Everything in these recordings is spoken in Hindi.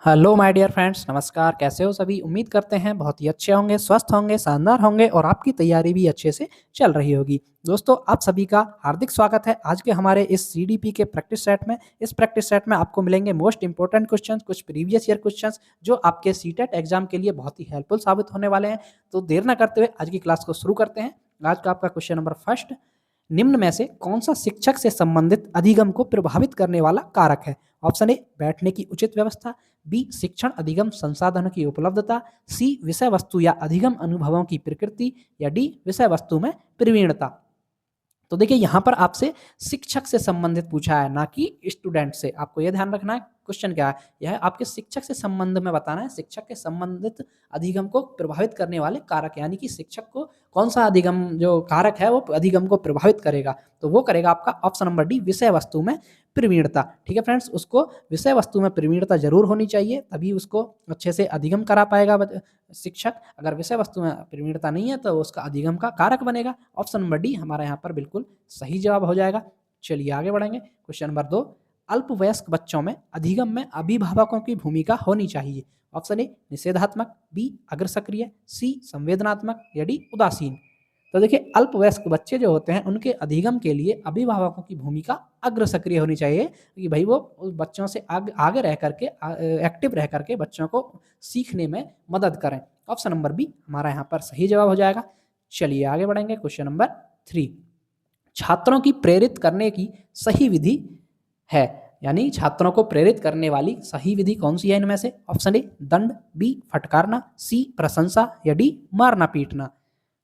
हेलो माय डियर फ्रेंड्स, नमस्कार। कैसे हो सभी? उम्मीद करते हैं बहुत ही अच्छे होंगे, स्वस्थ होंगे, शानदार होंगे और आपकी तैयारी भी अच्छे से चल रही होगी। दोस्तों, आप सभी का हार्दिक स्वागत है आज के हमारे इस सीडीपी के प्रैक्टिस सेट में। इस प्रैक्टिस सेट में आपको मिलेंगे मोस्ट इंपोर्टेंट क्वेश्चंस, कुछ प्रीवियस ईयर क्वेश्चंस जो आपके सीटेट एग्जाम के लिए बहुत ही हेल्पफुल साबित होने वाले हैं। तो देर ना करते हुए आज की क्लास को शुरू करते हैं। आज का आपका क्वेश्चन नंबर फर्स्ट, निम्न में से कौन सा शिक्षक से संबंधित अधिगम को प्रभावित करने वाला कारक है? ऑप्शन ए, बैठने की उचित व्यवस्था। बी, शिक्षण अधिगम संसाधन की उपलब्धता। सी, विषय वस्तु या अधिगम अनुभवों की प्रकृति। या डी, विषय वस्तु में प्रवीणता। तो देखिए, यहाँ पर आपसे शिक्षक से संबंधित पूछा है, ना कि स्टूडेंट से। आपको यह ध्यान रखना है क्वेश्चन क्या है। यह आपके शिक्षक से संबंध में बताना है, शिक्षक के संबंधित अधिगम को प्रभावित करने वाले कारक, यानी कि शिक्षक को कौन सा अधिगम जो कारक है वो अधिगम को प्रभावित करेगा। तो वो करेगा आपका ऑप्शन नंबर डी, विषय वस्तु में प्रवीणता। ठीक है फ्रेंड्स, उसको विषय वस्तु में प्रवीणता जरूर होनी चाहिए, तभी उसको अच्छे से अधिगम करा पाएगा शिक्षक। अगर विषय वस्तु में प्रवीणता नहीं है तो उसका अधिगम का कारक बनेगा। ऑप्शन नंबर डी हमारा यहाँ पर बिल्कुल सही जवाब हो जाएगा। चलिए आगे बढ़ेंगे। क्वेश्चन नंबर 2, अल्पवयस्क बच्चों में अधिगम में अभिभावकों की भूमिका होनी चाहिए। Option A, निषेधात्मक। बी, अग्र सक्रिय। सी, संवेदनात्मक। या डी, उदासीन। तो देखिए, अल्पवयस्क बच्चे जो होते हैं उनके अधिगम के लिए अभिभावकों की भूमिका अग्र सक्रिय होनी चाहिए, कि भाई वो उस बच्चों से आगे रह करके एक्टिव रह करके बच्चों को सीखने में मदद करें। ऑप्शन नंबर बी हमारा यहाँ पर सही जवाब हो जाएगा। चलिए आगे बढ़ेंगे। क्वेश्चन नंबर 3, छात्रों की प्रेरित करने की सही विधि है, यानी छात्रों को प्रेरित करने वाली सही विधि कौन सी है इनमें से? ऑप्शन ए, दंड। बी, फटकारना। सी, प्रशंसा। या डी, मारना पीटना।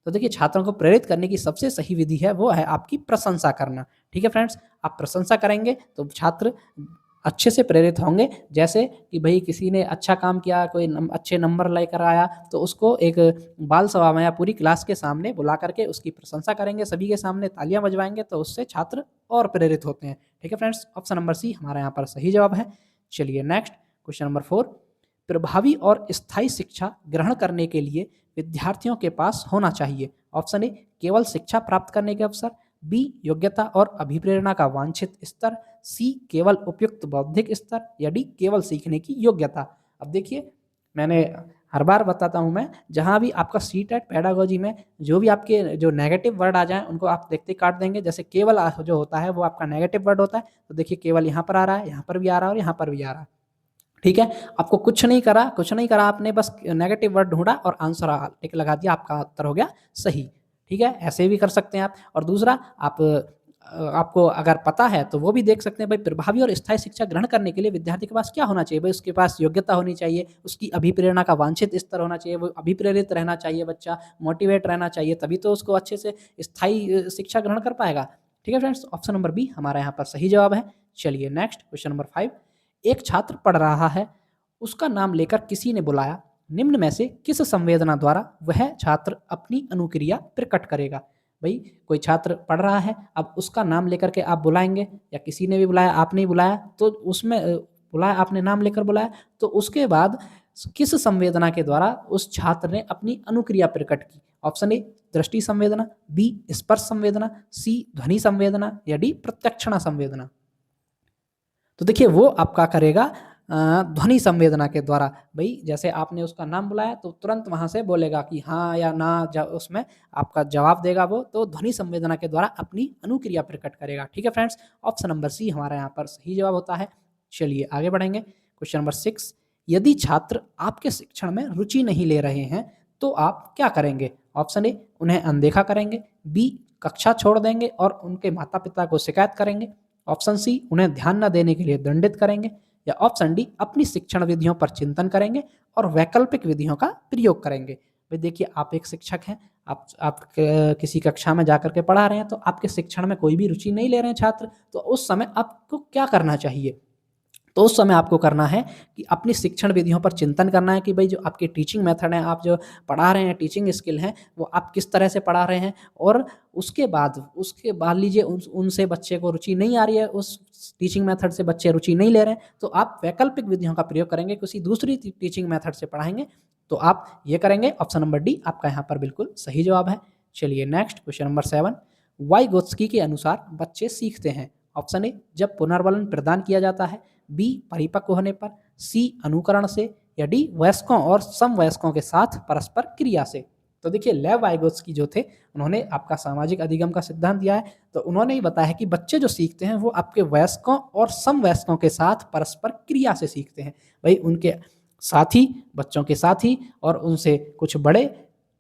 तो देखिए, छात्रों को प्रेरित करने की सबसे सही विधि है वो है आपकी प्रशंसा करना। ठीक है फ्रेंड्स, आप प्रशंसा करेंगे तो छात्र अच्छे से प्रेरित होंगे। जैसे कि भाई किसी ने अच्छा काम किया, कोई अच्छे नंबर लेकर आया, तो उसको एक बाल सभा में या पूरी क्लास के सामने बुला करके उसकी प्रशंसा करेंगे, सभी के सामने तालियां बजवाएंगे, तो उससे छात्र और प्रेरित होते हैं। ठीक है फ्रेंड्स, ऑप्शन नंबर सी हमारा यहाँ पर सही जवाब है। चलिए नेक्स्ट, क्वेश्चन नंबर 4, प्रभावी और स्थायी शिक्षा ग्रहण करने के लिए विद्यार्थियों के पास होना चाहिए। ऑप्शन ए, केवल शिक्षा प्राप्त करने के अवसर। बी, योग्यता और अभिप्रेरणा का वांछित स्तर। सी, केवल उपयुक्त बौद्धिक स्तर। या डी, केवल सीखने की योग्यता। अब देखिए, मैंने हर बार बताता हूं मैं, जहां भी आपका सीटेट पेडागोजी में जो भी आपके जो नेगेटिव वर्ड आ जाए उनको आप देखते काट देंगे। जैसे केवल जो होता है वो आपका नेगेटिव वर्ड होता है, तो देखिए केवल यहाँ पर आ रहा है, यहाँ पर भी आ रहा है और यहाँ पर भी आ रहा है। ठीक है, आपको कुछ नहीं करा आपने, बस नेगेटिव वर्ड ढूंढा और आंसर टिक लगा दिया, आपका उत्तर हो गया सही। ठीक है, ऐसे भी कर सकते हैं आप। और दूसरा, आपको अगर पता है तो वो भी देख सकते हैं, भाई प्रभावी और स्थायी शिक्षा ग्रहण करने के लिए विद्यार्थी के पास क्या होना चाहिए? भाई उसके पास योग्यता होनी चाहिए, उसकी अभिप्रेरणा का वांछित स्तर होना चाहिए, वो अभिप्रेरित रहना चाहिए, बच्चा मोटिवेट रहना चाहिए, तभी तो उसको अच्छे से स्थायी शिक्षा ग्रहण कर पाएगा। ठीक है फ्रेंड्स, ऑप्शन नंबर बी हमारा यहाँ पर सही जवाब है। चलिए नेक्स्ट, क्वेश्चन नंबर 5, एक छात्र पढ़ रहा है, उसका नाम लेकर किसी ने बुलाया, निम्न में से किस संवेदना द्वारा वह छात्र अपनी अनुक्रिया प्रकट करेगा? भाई कोई छात्र पढ़ रहा है, अब उसका नाम लेकर के आप बुलाएंगे, या किसी ने भी बुलाया, आपने ही बुलाया, तो उसमें बुलाया आपने, नाम लेकर बुलाया, तो उसके बाद किस संवेदना के द्वारा उस छात्र ने अपनी अनुक्रिया प्रकट की? ऑप्शन ए, दृष्टि संवेदना। बी, स्पर्श संवेदना। सी, ध्वनि संवेदना। या डी, प्रत्यक्षणा संवेदना। तो देखिए, वो आपका करेगा ध्वनि संवेदना के द्वारा। भाई जैसे आपने उसका नाम बुलाया तो तुरंत वहां से बोलेगा कि हाँ या ना, उसमें आपका जवाब देगा वो, तो ध्वनि संवेदना के द्वारा अपनी अनुक्रिया प्रकट करेगा। ठीक है फ्रेंड्स, ऑप्शन नंबर सी हमारा यहाँ पर सही जवाब होता है। चलिए आगे बढ़ेंगे। क्वेश्चन नंबर 6, यदि छात्र आपके शिक्षण में रुचि नहीं ले रहे हैं तो आप क्या करेंगे? ऑप्शन ए, उन्हें अनदेखा करेंगे। बी, कक्षा छोड़ देंगे और उनके माता पिता को शिकायत करेंगे। ऑप्शन सी, उन्हें ध्यान न देने के लिए दंडित करेंगे। या ऑप्शन डी, अपनी शिक्षण विधियों पर चिंतन करेंगे और वैकल्पिक विधियों का प्रयोग करेंगे। भाई देखिए, आप एक शिक्षक हैं, आप किसी कक्षा में जाकर के पढ़ा रहे हैं, तो आपके शिक्षण में कोई भी रुचि नहीं ले रहे हैं छात्र, तो उस समय आपको क्या करना चाहिए? तो उस समय आपको करना है कि अपनी शिक्षण विधियों पर चिंतन करना है, कि भाई जो आपके टीचिंग मेथड है, आप जो पढ़ा रहे हैं, टीचिंग स्किल हैं, वो आप किस तरह से पढ़ा रहे हैं। और उसके बाद लीजिए उनसे बच्चे को रुचि नहीं आ रही है, उस टीचिंग मेथड से बच्चे रुचि नहीं ले रहे हैं, तो आप वैकल्पिक विधियों का प्रयोग करेंगे, किसी दूसरी टीचिंग मेथड से पढ़ाएंगे, तो आप ये करेंगे। ऑप्शन नंबर डी आपका यहाँ पर बिल्कुल सही जवाब है। चलिए नेक्स्ट, क्वेश्चन नंबर 7, वाइगोत्स्की के अनुसार बच्चे सीखते हैं। ऑप्शन ए, जब पुनर्वलन प्रदान किया जाता है। बी परिपक्व होने पर, सी अनुकरण से, या डी वयस्कों और समवयस्कों के साथ परस्पर क्रिया से। तो देखिए लेव वाइगोत्स्की जो थे उन्होंने आपका सामाजिक अधिगम का सिद्धांत दिया है। तो उन्होंने ही बताया है कि बच्चे जो सीखते हैं वो आपके वयस्कों और समवयस्कों के साथ परस्पर क्रिया से सीखते हैं। भाई उनके साथी, बच्चों के साथी और उनसे कुछ बड़े,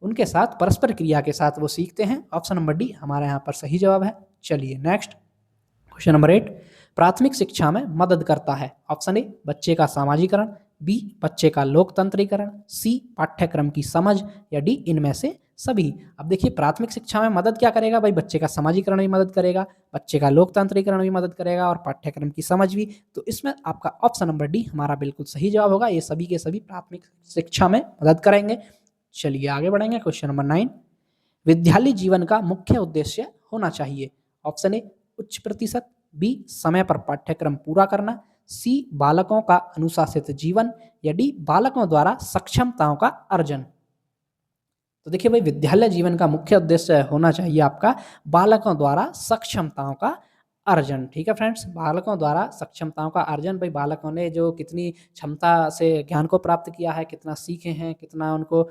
उनके साथ परस्पर क्रिया के साथ वो सीखते हैं। ऑप्शन नंबर डी हमारा यहाँ पर सही जवाब है। चलिए नेक्स्ट क्वेश्चन नंबर 8, प्राथमिक शिक्षा में मदद करता है। ऑप्शन ए बच्चे का सामाजिकरण, बी बच्चे का लोकतंत्रीकरण, सी पाठ्यक्रम की समझ, या डी इनमें से सभी। अब देखिए प्राथमिक शिक्षा में मदद क्या करेगा भाई, बच्चे का समाजीकरण भी मदद करेगा, बच्चे का लोकतंत्रीकरण भी मदद करेगा और पाठ्यक्रम की समझ भी। तो इसमें आपका ऑप्शन नंबर डी हमारा बिल्कुल सही जवाब होगा। ये सभी के सभी प्राथमिक शिक्षा में मदद करेंगे। चलिए आगे बढ़ेंगे। क्वेश्चन नंबर 9, विद्यालय जीवन का मुख्य उद्देश्य होना चाहिए। ऑप्शन ए उच्च प्रतिशत, बी समय पर पाठ्यक्रम पूरा करना, सी बालकों का अनुशासित जीवन, या डी बालकों द्वारा सक्षमताओं का अर्जन। तो देखिए भाई विद्यालय जीवन का मुख्य उद्देश्य होना चाहिए आपका बालकों द्वारा सक्षमताओं का अर्जन। ठीक है फ्रेंड्स, बालकों द्वारा सक्षमताओं का अर्जन। भाई बालकों ने जो कितनी क्षमता से ज्ञान को प्राप्त किया है, कितना सीखे हैं, कितना उनको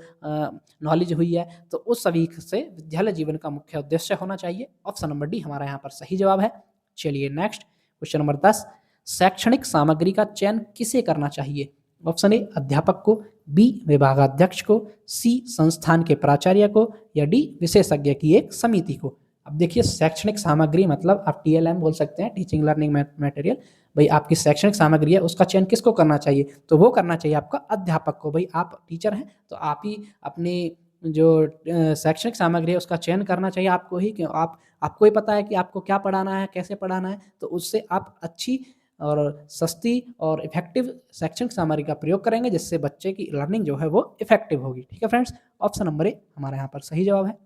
नॉलेज हुई है, तो उस सभी से विद्यालय जीवन का मुख्य उद्देश्य होना चाहिए। ऑप्शन नंबर डी हमारा यहाँ पर सही जवाब है। चलिए नेक्स्ट क्वेश्चन नंबर 10, शैक्षणिक सामग्री का चयन किसे करना चाहिए। ऑप्शन ए अध्यापक को, बी विभागाध्यक्ष को, सी संस्थान के प्राचार्य को, या डी विशेषज्ञ की एक समिति को। अब देखिए शैक्षणिक सामग्री मतलब आप टीएलएम बोल सकते हैं, टीचिंग लर्निंग मटेरियल। भाई आपकी शैक्षणिक सामग्री है उसका चयन किसको करना चाहिए, तो वो करना चाहिए आपका अध्यापक को। भाई आप टीचर हैं तो आप ही अपनी जो शैक्षणिक सामग्री है उसका चयन करना चाहिए आपको ही, कि आपको ही पता है कि आपको क्या पढ़ाना है, कैसे पढ़ाना है। तो उससे आप अच्छी और सस्ती और इफेक्टिव शैक्षणिक सामग्री का प्रयोग करेंगे जिससे बच्चे की लर्निंग जो है वो इफेक्टिव होगी। ठीक है फ्रेंड्स, ऑप्शन नंबर ए हमारा यहाँ पर सही जवाब है।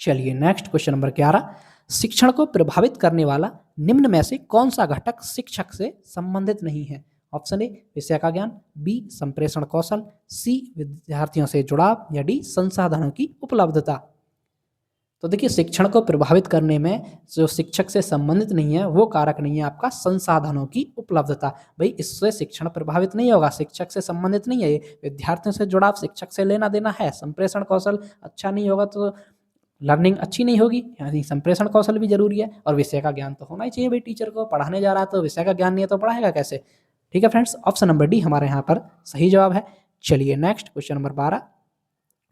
चलिए नेक्स्ट क्वेश्चन नंबर 11, शिक्षण को प्रभावित करने वाला निम्न में से कौन सा घटक शिक्षक से संबंधित नहीं है। ऑप्शन ए विषय का ज्ञान, बी संप्रेषण कौशल, सी विद्यार्थियों से जुड़ाव, या डी संसाधनों की उपलब्धता। तो देखिए शिक्षण को प्रभावित करने में जो शिक्षक से संबंधित नहीं है वो कारक नहीं है आपका संसाधनों की उपलब्धता। भाई इससे शिक्षण प्रभावित नहीं होगा, शिक्षक से संबंधित नहीं है ये। विद्यार्थियों से जुड़ाव, शिक्षक से लेना देना है। संप्रेषण कौशल अच्छा नहीं होगा तो लर्निंग अच्छी नहीं होगी, यानी संप्रेषण कौशल भी जरूरी है। और विषय का ज्ञान तो होना ही चाहिए भाई, टीचर को पढ़ाने जा रहा है तो विषय का ज्ञान नहीं है तो पढ़ाएगा कैसे। ठीक है फ्रेंड्स, ऑप्शन नंबर डी हमारे यहाँ पर सही जवाब है। चलिए नेक्स्ट क्वेश्चन नंबर 12,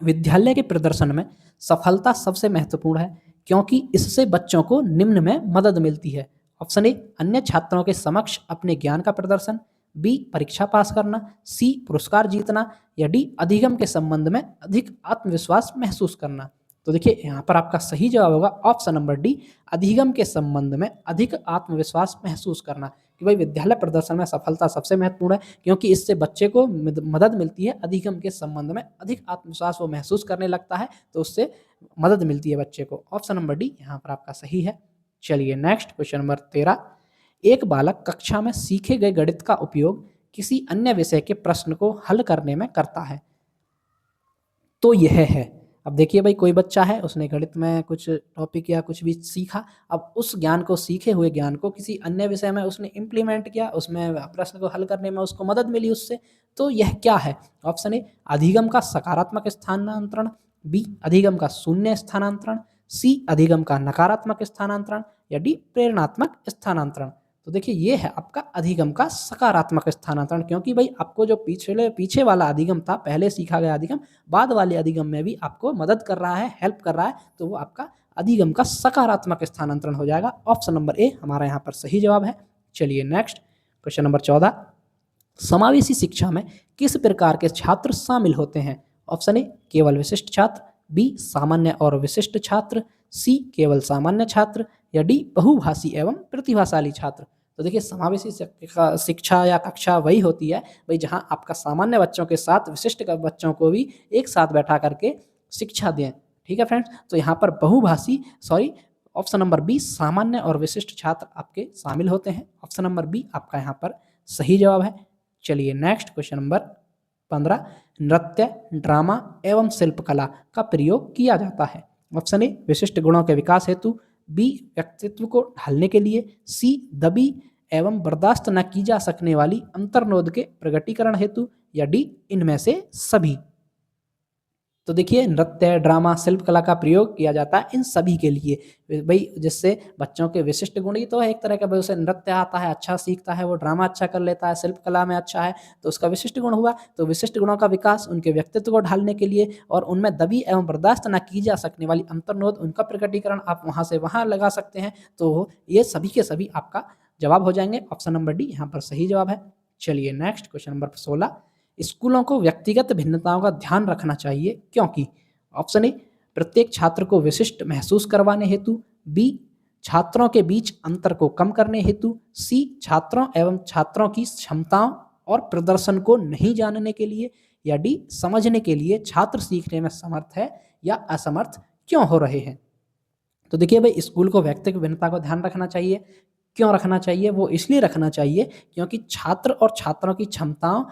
विद्यालय के प्रदर्शन में सफलता सबसे महत्वपूर्ण है क्योंकि इससे बच्चों को निम्न में मदद मिलती है। ऑप्शन ए अन्य छात्रों के समक्ष अपने ज्ञान का प्रदर्शन, बी परीक्षा पास करना, सी पुरस्कार जीतना, या डी अधिगम के संबंध में अधिक आत्मविश्वास महसूस करना। तो देखिए यहाँ पर आपका सही जवाब होगा ऑप्शन नंबर डी, अधिगम के संबंध में अधिक आत्मविश्वास महसूस करना। कि भाई विद्यालय प्रदर्शन में सफलता सबसे महत्वपूर्ण है क्योंकि इससे बच्चे को मदद मिलती है, अधिगम के संबंध में अधिक आत्मविश्वास वो महसूस करने लगता है, तो उससे मदद मिलती है बच्चे को। ऑप्शन नंबर डी यहाँ पर आपका सही है। चलिए नेक्स्ट क्वेश्चन नंबर 13, एक बालक कक्षा में सीखे गए गणित का उपयोग किसी अन्य विषय के प्रश्न को हल करने में करता है, तो यह है। अब देखिए भाई कोई बच्चा है उसने गणित में कुछ टॉपिक या कुछ भी सीखा, अब उस ज्ञान को, सीखे हुए ज्ञान को किसी अन्य विषय में उसने इम्प्लीमेंट किया, उसमें प्रश्न को हल करने में उसको मदद मिली उससे, तो यह क्या है। ऑप्शन ए अधिगम का सकारात्मक स्थानांतरण, बी अधिगम का शून्य स्थानांतरण, सी अधिगम का नकारात्मक स्थानांतरण, या डी प्रेरणात्मक स्थानांतरण। तो देखिए ये है आपका अधिगम का सकारात्मक स्थानांतरण, क्योंकि भाई आपको जो पीछे वाला अधिगम था, पहले सीखा गया अधिगम, बाद वाले अधिगम में भी आपको मदद कर रहा है, हेल्प कर रहा है, तो वो आपका अधिगम का सकारात्मक स्थानांतरण हो जाएगा। ऑप्शन नंबर ए हमारा यहाँ पर सही जवाब है। चलिए नेक्स्ट क्वेश्चन नंबर 14, समावेशी शिक्षा में किस प्रकार के छात्र शामिल होते हैं। ऑप्शन ए केवल विशिष्ट छात्र, बी सामान्य और विशिष्ट छात्र, सी केवल सामान्य छात्र, या डी बहुभाषी एवं प्रतिभाशाली छात्र। तो देखिए समावेशी शिक्षा या कक्षा वही होती है भाई जहां आपका सामान्य बच्चों के साथ विशिष्ट बच्चों को भी एक साथ बैठा करके शिक्षा दें। ठीक है फ्रेंड्स, तो यहाँ पर ऑप्शन नंबर बी सामान्य और विशिष्ट छात्र आपके शामिल होते हैं। ऑप्शन नंबर बी आपका यहाँ पर सही जवाब है। चलिए नेक्स्ट क्वेश्चन नंबर 15, नृत्य, ड्रामा एवं शिल्पकला का प्रयोग किया जाता है। ऑप्शन ए विशिष्ट गुणों के विकास हेतु, बी व्यक्तित्व को ढालने के लिए, सी दबी एवं बर्दाश्त न की जा सकने वाली अंतर्नोद के प्रगटीकरण हेतु, या डी इनमें से सभी। तो देखिए नृत्य, ड्रामा, शिल्प कला का प्रयोग किया जाता है इन सभी के लिए भाई, जिससे बच्चों के विशिष्ट गुण ही तो है एक तरह का भाई, उसे नृत्य आता है, अच्छा सीखता है, वो ड्रामा अच्छा कर लेता है, शिल्प कला में अच्छा है, तो उसका विशिष्ट गुण हुआ। तो विशिष्ट गुणों का विकास उनके व्यक्तित्व को ढालने के लिए, और उनमें दबी एवं बर्दाश्त न की जा सकने वाली अंतर्नोद, उनका प्रकटीकरण आप वहाँ से वहाँ लगा सकते हैं। तो ये सभी के सभी आपका जवाब हो जाएंगे। ऑप्शन नंबर डी यहाँ पर सही जवाब है। चलिए नेक्स्ट क्वेश्चन नंबर 16, स्कूलों को व्यक्तिगत भिन्नताओं का ध्यान रखना चाहिए क्योंकि। ऑप्शन ए, प्रत्येक छात्र को विशिष्ट महसूस करवाने हेतु, बी, छात्रों के बीच अंतर को कम करने हेतु, सी, छात्रों एवं छात्रों की क्षमताओं और प्रदर्शन को नहीं जानने के लिए, या डी, समझने के लिए छात्र सीखने में समर्थ है या असमर्थ क्यों हो रहे हैं। तो देखिए भाई, स्कूल को व्यक्तिगत भिन्नता को ध्यान रखना चाहिए। क्यों रखना चाहिए? वो इसलिए रखना चाहिए क्योंकि छात्र और छात्रों की क्षमताओं,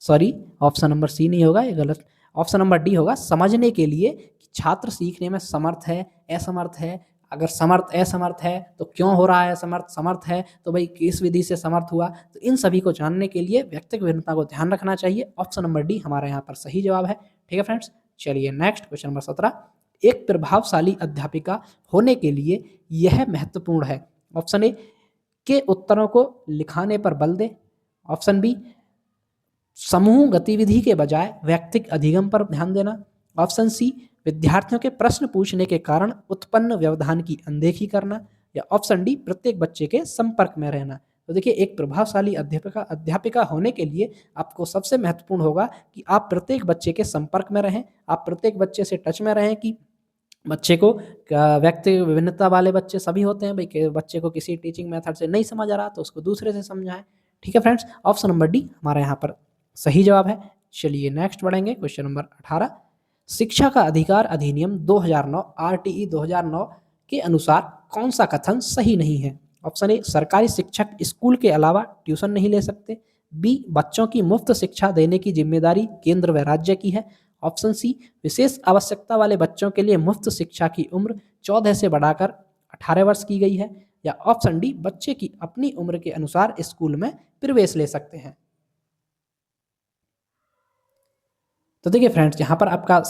सॉरी ऑप्शन नंबर सी नहीं होगा, ये गलत, ऑप्शन नंबर डी होगा, समझने के लिए कि छात्र सीखने में समर्थ है, असमर्थ है। अगर समर्थ असमर्थ है तो क्यों हो रहा है समर्थ, समर्थ है तो भाई किस विधि से समर्थ हुआ। तो इन सभी को जानने के लिए व्यक्तिगत भिन्नता को ध्यान रखना चाहिए। ऑप्शन नंबर डी हमारा यहाँ पर सही जवाब है। ठीक है फ्रेंड्स, चलिए नेक्स्ट क्वेश्चन नंबर 17, एक प्रभावशाली अध्यापिका होने के लिए यह महत्वपूर्ण है। ऑप्शन ए, के उत्तरों को लिखाने पर बल दे। ऑप्शन बी, समूह गतिविधि के बजाय व्यक्तिगत अधिगम पर ध्यान देना। ऑप्शन सी, विद्यार्थियों के प्रश्न पूछने के कारण उत्पन्न व्यवधान की अनदेखी करना। या ऑप्शन डी, प्रत्येक बच्चे के संपर्क में रहना। तो देखिए, एक प्रभावशाली अध्यापिका होने के लिए आपको सबसे महत्वपूर्ण होगा कि आप प्रत्येक बच्चे के संपर्क में रहें, आप प्रत्येक बच्चे से टच में रहें कि बच्चे को, व्यक्ति विभिन्नता वाले बच्चे सभी होते हैं भाई, बच्चे को किसी टीचिंग मेथड से नहीं समझ आ रहा तो उसको दूसरे से समझाएं। ठीक है फ्रेंड्स, ऑप्शन नंबर डी हमारा यहाँ पर सही जवाब है। चलिए नेक्स्ट बढ़ेंगे, क्वेश्चन नंबर 18, शिक्षा का अधिकार अधिनियम 2009 आरटीई 2009 के अनुसार कौन सा कथन सही नहीं है। ऑप्शन ए, सरकारी शिक्षक स्कूल के अलावा ट्यूशन नहीं ले सकते। बी, बच्चों की मुफ्त शिक्षा देने की जिम्मेदारी केंद्र व राज्य की है। ऑप्शन सी, विशेष आवश्यकता वाले बच्चों के लिए मुफ्त शिक्षा की उम्र 14 से बढ़ाकर 18 वर्ष की गई है। या ऑप्शन डी, बच्चे की अपनी उम्र के अनुसार स्कूल में प्रवेश ले सकते हैं। तो देखिए फ्रेंड्स, यहाँ पर आपका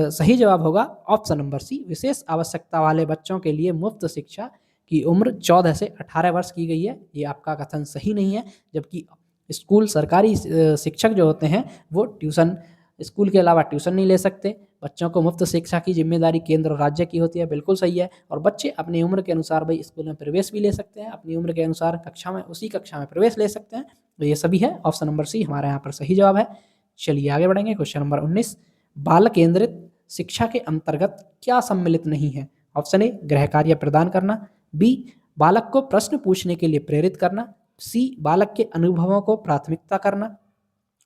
सही जवाब होगा ऑप्शन नंबर सी, विशेष आवश्यकता वाले बच्चों के लिए मुफ्त शिक्षा की उम्र 14 से 18 वर्ष की गई है। ये आपका कथन सही नहीं है, जबकि स्कूल सरकारी शिक्षक जो होते हैं वो ट्यूशन, स्कूल के अलावा ट्यूशन नहीं ले सकते। बच्चों को मुफ्त शिक्षा की जिम्मेदारी केंद्र और राज्य की होती है, बिल्कुल सही है। और बच्चे अपनी उम्र के अनुसार भाई स्कूल में प्रवेश भी ले सकते हैं, अपनी उम्र के अनुसार कक्षा में, उसी कक्षा में प्रवेश ले सकते हैं। तो ये सभी है, ऑप्शन नंबर सी हमारे यहाँ पर सही जवाब है। चलिए आगे बढ़ेंगे, क्वेश्चन नंबर 19, बाल केंद्रित शिक्षा के अंतर्गत क्या सम्मिलित नहीं है। ऑप्शन ए, गृह कार्य प्रदान करना। बी, बालक को प्रश्न पूछने के लिए प्रेरित करना। सी, बालक के अनुभवों को प्राथमिकता करना।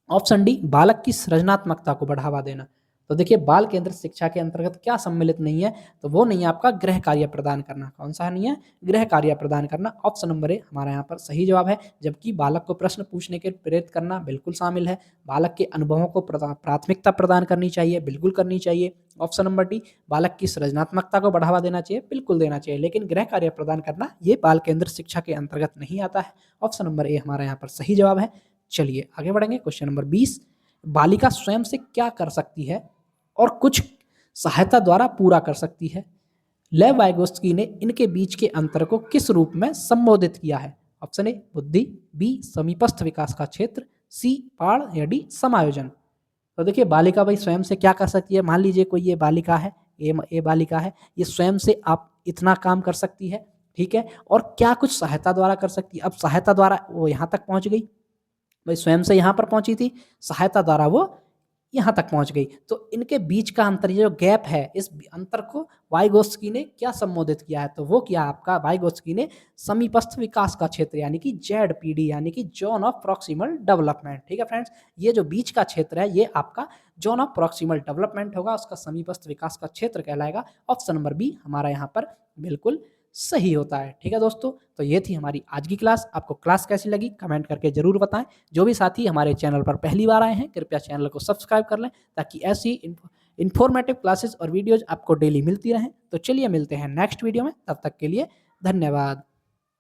ऑप्शन डी, बालक की सृजनात्मकता को बढ़ावा देना। तो देखिए, बाल केंद्रित शिक्षा के अंतर्गत क्या सम्मिलित नहीं है, तो वो नहीं है आपका गृह कार्य प्रदान करना। कौन सा नहीं है? गृह कार्य प्रदान करना। ऑप्शन नंबर ए हमारा यहाँ पर सही जवाब है। जबकि बालक को प्रश्न पूछने के प्रेरित करना बिल्कुल शामिल है। बालक के अनुभवों को प्राथमिकता प्रदान करनी चाहिए, बिल्कुल करनी चाहिए। ऑप्शन नंबर डी, बालक की सृजनात्मकता को बढ़ावा देना चाहिए, बिल्कुल देना चाहिए। लेकिन गृह कार्य प्रदान करना ये बाल केंद्रित शिक्षा के अंतर्गत नहीं आता है। ऑप्शन नंबर ए हमारा यहाँ पर सही जवाब है। चलिए आगे बढ़ेंगे, क्वेश्चन नंबर 20, बालिका स्वयं से क्या कर सकती है और कुछ सहायता द्वारा पूरा कर सकती है। लेव वाइगोत्स्की ने इनके बीच के अंतर को किस रूप में संबोधित किया है। ऑप्शन ए, बुद्धि। बी, समीपस्थ विकास का क्षेत्र। सी, पाड़। या डी, समायोजन। तो देखिए, बालिका भाई स्वयं से क्या कर सकती है। मान लीजिए कोई ये बालिका है, ए बालिका है, ये स्वयं से आप इतना काम कर सकती है, ठीक है। और क्या कुछ सहायता द्वारा कर सकती है। अब सहायता द्वारा वो यहाँ तक पहुँच गई, भाई स्वयं से यहाँ पर पहुंची थी, सहायता द्वारा वो यहाँ तक पहुंच गई। तो इनके बीच का अंतर, ये जो गैप है, इस अंतर को वाइगोत्स्की ने क्या संबोधित किया है, तो वो किया आपका वाइगोत्स्की ने समीपस्थ विकास का क्षेत्र, यानी कि ZPD, यानी कि जोन ऑफ प्रॉक्सिमल डेवलपमेंट। ठीक है फ्रेंड्स, ये जो बीच का क्षेत्र है ये आपका जोन ऑफ प्रॉक्सिमल डेवलपमेंट होगा, उसका समीपस्थ विकास का क्षेत्र कहलाएगा। ऑप्शन नंबर बी हमारा यहाँ पर बिल्कुल सही होता है। ठीक है दोस्तों, तो ये थी हमारी आज की क्लास। आपको क्लास कैसी लगी कमेंट करके जरूर बताएं। जो भी साथी हमारे चैनल पर पहली बार आए हैं, कृपया चैनल को सब्सक्राइब कर लें, ताकि ऐसी इन्फॉर्मेटिव क्लासेस और वीडियोज आपको डेली मिलती रहें। तो चलिए मिलते हैं नेक्स्ट वीडियो में, तब तक के लिए धन्यवाद।